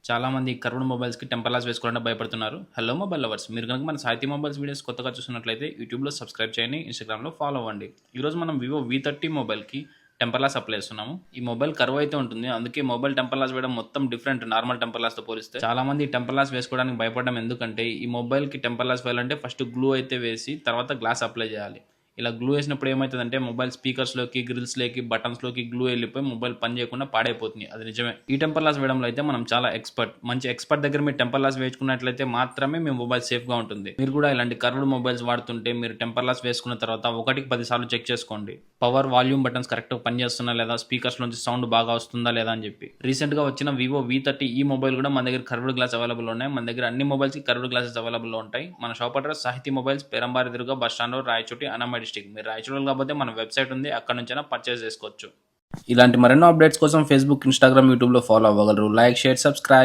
చాలామంది curved మొబైల్స్‌కి temper glass వేసుకోవాలంటే భయపడుతున్నారు. Hello mobile lovers! మీరు గనుక మన సాహితీ మొబైల్స్ వీడియోస్ కొత్తగా చూస్తున్నట్లయితే యూట్యూబ్‌లో సబ్స్క్రైబ్ చేయండి. ఇన్‌స్టాగ్రామ్‌లో ఫాలో అవ్వండి. ఈరోజు మనం వివో వి30 మొబైల్‌కి టెంపర్ గ్లాస్ అప్లై చేస్తున్నాము. ఈ మొబైల్ కర్వ్ అయితే ఉంటుంది. అందుకే మొబైల్ టెంపర్ గ్లాస్ వేయడం మొత్తం డిఫరెంట్ నార్మల్ టెంపర్ గ్లాస్‌తో పోలిస్తే. చాలామంది టెంపర్ గ్లాస్ వేసుకోవడానికి భయపడడం ఎందుకంటే ఈ మొబైల్‌కి టెంపర్ గ్లాస్ వేయాలంటే ఫస్ట్ గ్లూ అయితే వేసి తర్వాత గ్లాస్ అప్లై చేయాలి. ఇలా గ్లూ వేసినప్పుడు ఏమవుతుందంటే మొబైల్ స్పీకర్స్‌లోకి, గ్రిల్స్‌లోకి, బటన్స్‌లోకి గ్లూ వెళ్ళిపోయి మొబైల్ పని చేయకుండా పాడైపోతుంది. అది నిజమే. ఈ టెంపర్ గ్లాస్ వేయడంలో అయితే మనం చాలా మంచి ఎక్స్‌పర్ట్ దగ్గర మీరు టెంపర్ గ్లాస్ వేయించుకున్నట్లయితే మాత్రమే మీ మొబైల్ సేఫ్‌గా ఉంటుంది. మీరు కూడా ఇలాంటి కర్వ్డ్ మొబైల్స్ వాడుతుంటే మీరు టెంపర్ గ్లాస్ వేసుకున్న తర్వాత 1కి 10 సార్లు చెక్ చేసుకోండి. పవర్, వాల్యూమ్ బటన్స్ కరెక్ట్‌గా పనిచేస్తున్నా లేదా, స్పీకర్స్ నుంచి సౌండ్ బాగా వస్తుందా లేదా అని చెప్పి. రీసెంట్‌గా వచ్చిన వివో వి30 ఈ మొబైల్ కూడా మన దగ్గర కర్వ్డ్ గ్లాస్ అవైలబుల్ ఉన్నాయి. మన దగ్గర అన్ని మొబైల్స్‌కి కర్వ్డ్ గ్లాసెస్ అవైలబుల్‌లో ఉంటాయి. మన షాప్ అడ్రెస్ సాహితీ మొబైల్స్, పేరంబారి ఎదురుగా bus stand road, Rayachoti, Annamayya district. మీరు రాయచోటి కాకపోతే మన వెబ్సైట్ ఉంది, అక్కడ నుంచైనా పర్చేస్ చేసుకోవచ్చు. ఇలాంటి మరెన్నో అప్డేట్స్ కోసం ఫేస్బుక్, ఇన్స్టాగ్రామ్, యూట్యూబ్లో ఫాలో అవ్వగలరు. Like, share, subscribe.